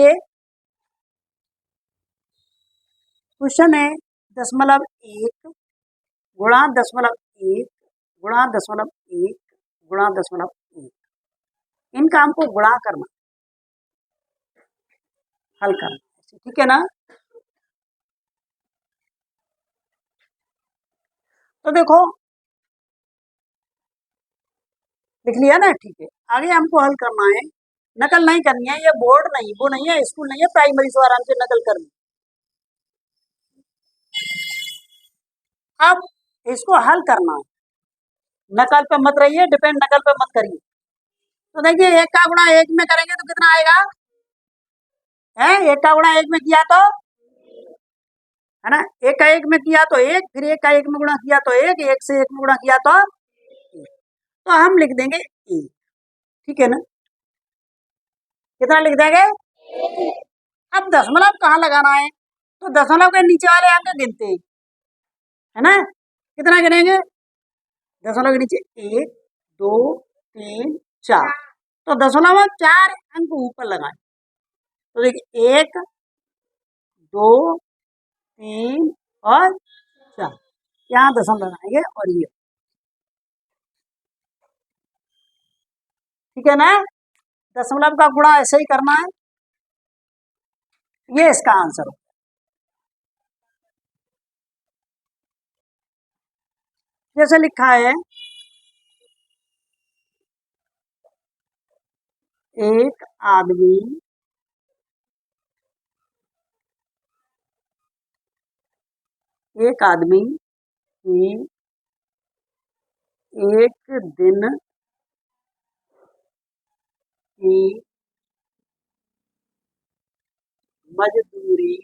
ये क्वेश्चन है 0.1 गुणा 0.1 गुणा 0.1 गुणा 0.1। इन काम को गुणा करना, हल करना, ठीक है ना। तो देखो लिख लिया ना, ठीक है। आगे हमको हल करना है, नकल नहीं करनी है। ये बोर्ड नहीं, वो नहीं है, स्कूल नहीं है, प्राइमरी से आराम से नकल करनी। अब इसको हल करना है, नकल पे मत रहिए, डिपेंड नकल पे मत करिए। तो देखिए 1 का गुणा 1 में करेंगे तो कितना आएगा, है 1 का गुणा 1 में किया तो, है ना, 1 का 1 में किया तो 1, फिर 1 का 1 में गुणा किया तो 1, 1 से 1 में गुणा किया तो 1। तो हम लिख देंगे 1, ठीक है ना। कितना लिख देंगे। अब दशमलव कहाँ लगाना है, तो दशमलव के नीचे वाले अंक गिनते हैं, है ना। कितना गिनेंगे, दशमलव के नीचे 1 2 3 4, तो दशमलव 4 अंक ऊपर लगाए। तो देखिए 1 2 3 और 4, यहाँ दशमलव लगाएंगे और ये, ठीक है ना। दशमलव का गुणा ऐसे ही करना है, ये इसका आंसर हो। जैसे लिखा है, एक आदमी की एक दिन की मजदूरी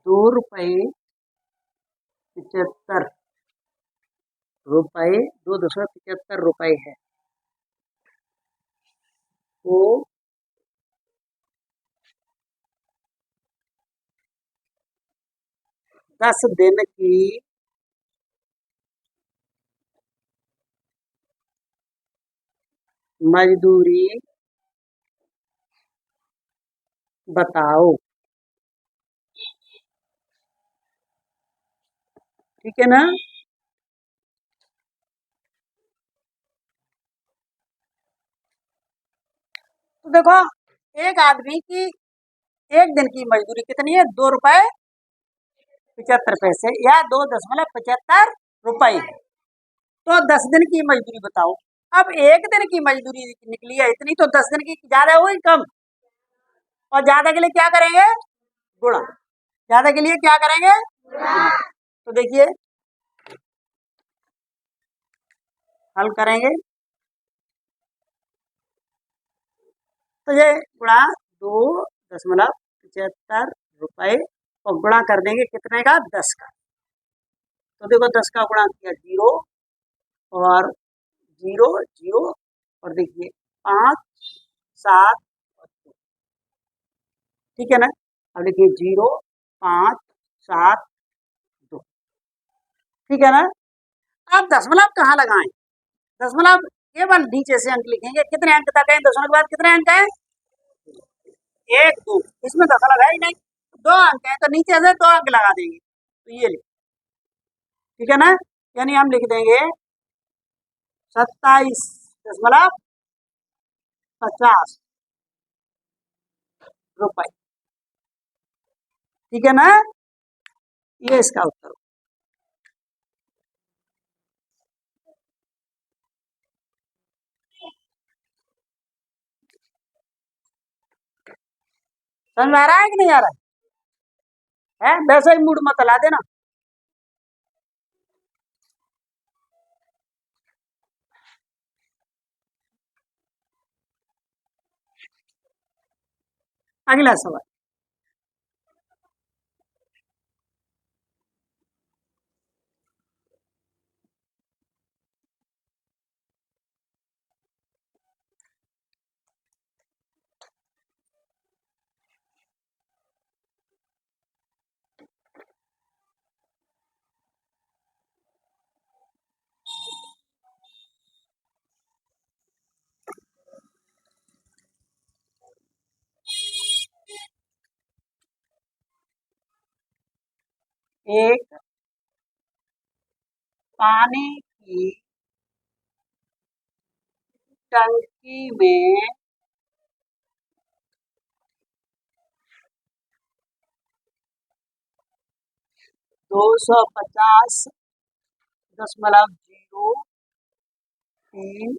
2 रुपये 75 रुपये 2.75 रुपये है। वो 10 दिन की मजदूरी बताओ, ठीक है ना। तो देखो एक आदमी की एक दिन की मजदूरी कितनी है, 2 रुपये 75 पैसे या 2.75 रुपये। तो 10 दिन की मजदूरी बताओ। अब एक दिन की मजदूरी निकली है इतनी, तो 10 दिन की ज्यादा हुई कम, और ज्यादा के लिए क्या करेंगे, गुणा। ज्यादा के लिए क्या करेंगे, तो देखिए हल करेंगे तो ये गुणा 2.75 रुपये और गुणा कर देंगे कितने का, 10 का। तो देखो 10 का गुणा किया 0 और 0 0, और देखिए 5 7 और 2, ठीक है ना। अब देखिए 0 5 7 2, ठीक है ना। अब दशमलव कहाँ लगाएं, दशमलव केवल नीचे से अंक लिखेंगे। कितने अंक तक है, दशमलव के बाद कितने अंक है, 1 2, इसमें दशमलव है ही नहीं, 2 अंक है तो नीचे से 2 अंक लगा देंगे, तो ये लिख, ठीक है ना। यानी हम लिख देंगे 27.50 रुपये, ठीक है ना। ये इसका उत्तर। समझ में आ रहा है कि नहीं आ रहा है, वैसे ही मूड मत ला देना। अगला सवाल, एक पानी की टंकी में 250.03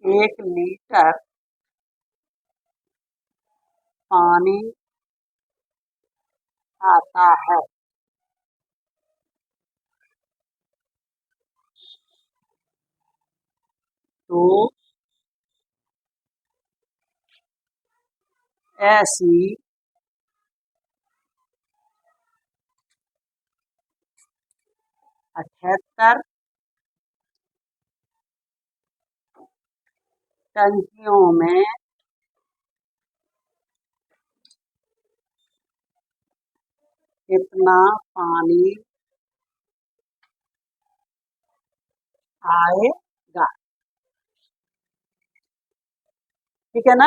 1 लीटर पानी आता है। तो ऐसी 78 टंकियों में कितना पानी आएगा। ठीक है ना।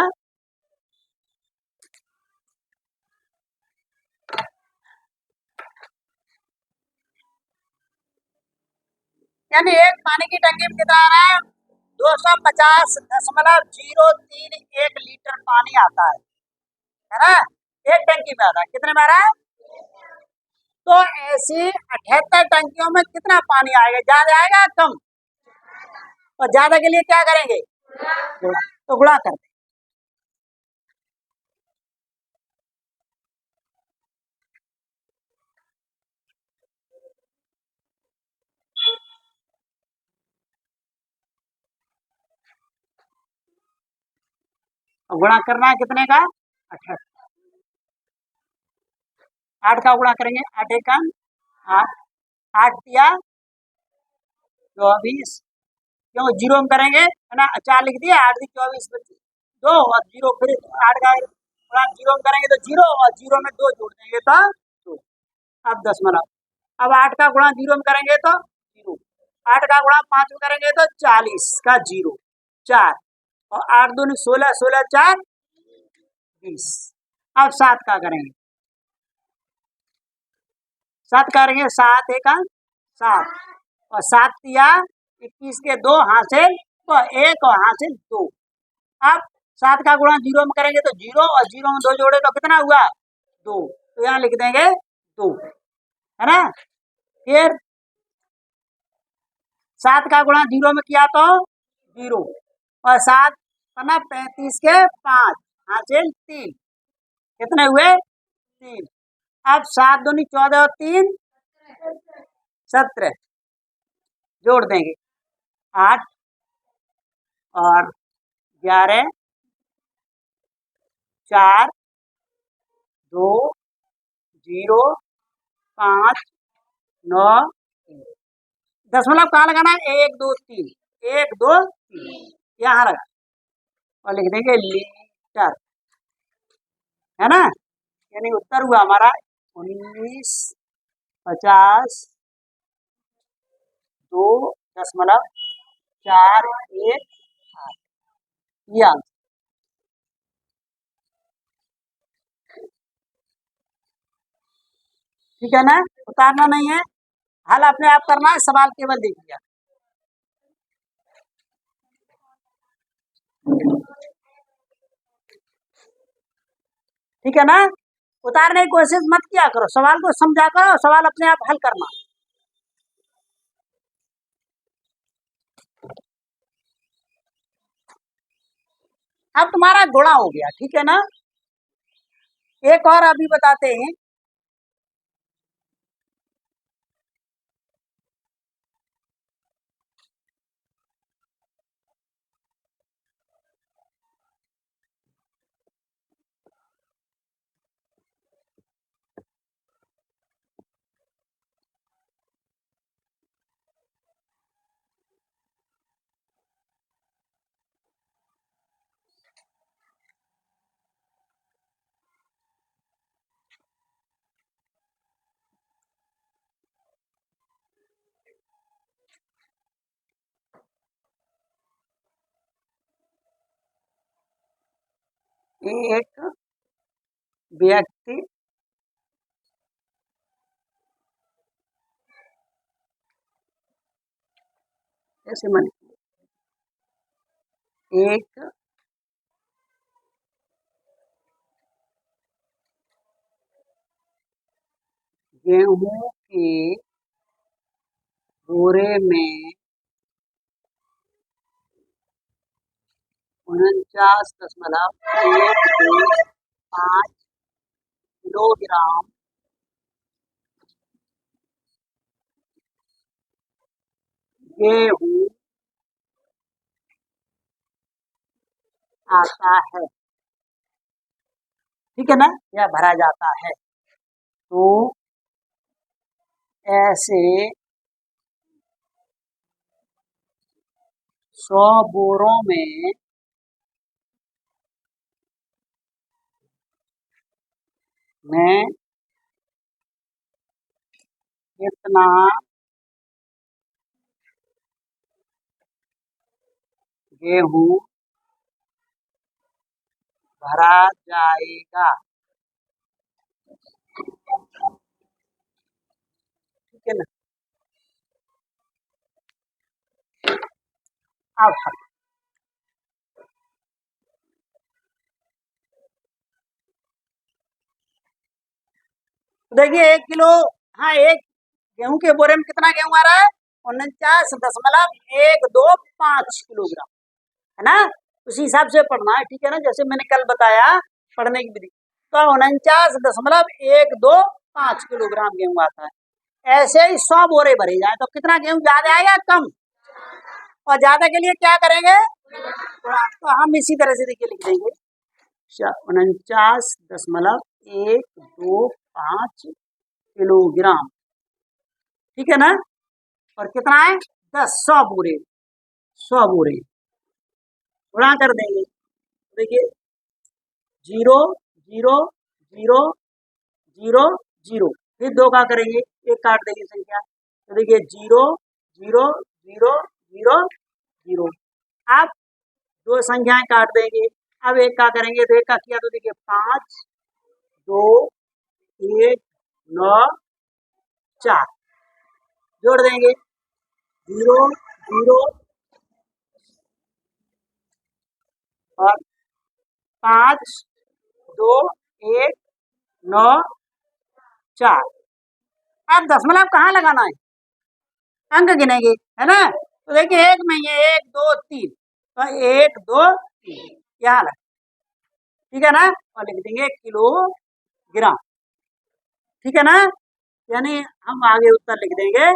यानी एक पानी की टंकी में कितना आ रहा है, 250.03 1 लीटर पानी आता है ना। एक टंकी में आता है, कितने में आ रहा है। तो ऐसी 78 टंकियों में कितना पानी आएगा, ज्यादा आएगा कम। और ज्यादा के लिए क्या करेंगे, गुणा। तो गुणा करते हैं। और गुणा करना है कितने का, 78। 8 का गुणा करेंगे, 8 एक 8, 8 दिया 24, क्यों जीरो में करेंगे है ना, 4 लिख दिया, 8 दी 24 2 और जीरो, फिर 8 का गुणा जीरो में करेंगे तो जीरो, और जीरो में 2 जोड़ देंगे तो 2। अब 10 अब 8 का गुणा जीरो में करेंगे तो जीरो, 8 का गुणा 5 में करेंगे तो 40 का जीरो 4, और 8 दूनी 16, 16 4 20। अब 7 का करेंगे, 7 करेंगे, 7 एक 7, और 7 दिया 21 के 2 हासिल तो 1 और हासिल 2। अब 7 का गुणा जीरो में करेंगे तो जीरो, और जीरो में 2 जोड़े तो कितना हुआ 2, तो यहाँ लिख देंगे 2, है ना। फिर 7 का गुणा जीरो में किया तो जीरो, और 7 ना 35 के 5 हासिल 3, कितने हुए 3। अब 7 दूनी 14 और 3 17, जोड़ देंगे 8 और 11 4 2 0 5 9 दशमलव कहाँ लगाना है, 1 2 3, 1 2 3 यहाँ लगा, और लिख देंगे लीटर, है ना। यानी उत्तर हुआ हमारा 1950.2.418, ये आंसर। ठीक है ना, उतारना नहीं है, हल अपने आप करना है, सवाल केवल देखिए। ठीक है ना, उतारने की कोशिश मत किया करो, सवाल को समझा करो, सवाल अपने आप हल करना। अब तुम्हारा गुणा हो गया, ठीक है ना। एक और अभी बताते हैं। एक व्यक्ति ऐसे मन एक गेहूं के बोरे में 49.125 किलोग्राम गेहूं आता है, ठीक है ना, या भरा जाता है। तो ऐसे 100 बोरों में कितना गेहूं भरा जाएगा, ठीक है ना। अब देखिए 1 किलो, हाँ, एक गेहूं के बोरे में कितना गेहूं आ रहा है? 49.125 किलोग्राम, है ना। उसी हिसाब से पढ़ना है, ठीक है ना, जैसे मैंने कल बताया पढ़ने की विधि। तो 49.125 किलोग्राम गेहूं आता है। ऐसे ही 100 बोरे भरे जाए तो कितना गेहूं ज्यादा आएगा, कम। और ज्यादा के लिए क्या करेंगे, तो हम इसी तरह से देखिए लिख देंगे 49.125 किलोग्राम, ठीक है ना। और कितना है, 100 बोरे, 100 बोरे गुणा कर देंगे। देखिए 0 0 0 0, फिर 2 का करेंगे, एक काट देंगे संख्या। तो देखिए 0 0 0 0 0। अब 2 संख्याएं काट देंगे। अब एक का करेंगे, तो एक का किया तो देखिए 5 2 1 9 4, जोड़ देंगे 0 0 और 5 2 1 9 4। अब दशमलव कहाँ लगाना है, अंक गिनेंगे, है ना। तो देखिए एक में ये 1 2 3, तो 1 2 3 यहाँ लगा, ठीक है ना। और लिख देंगे किलोग्राम, ठीक है ना। यानी हम आगे उत्तर लिख देंगे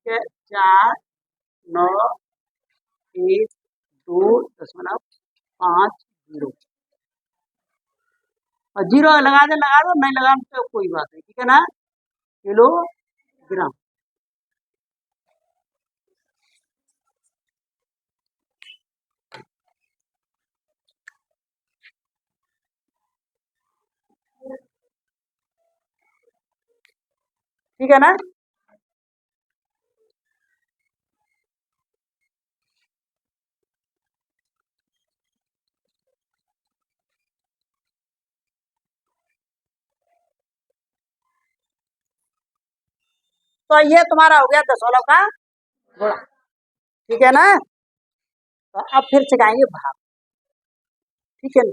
कि 491.250। और 0 लगा दे, लगा दो, नहीं लगा तो कोई बात नहीं, ठीक है ना, किलोग्राम। ठीक है ना। तो ये तुम्हारा हो गया दशमलव का गुणा, ठीक है ना। तो अब फिर सिखाएंगे भाग, ठीक है ना।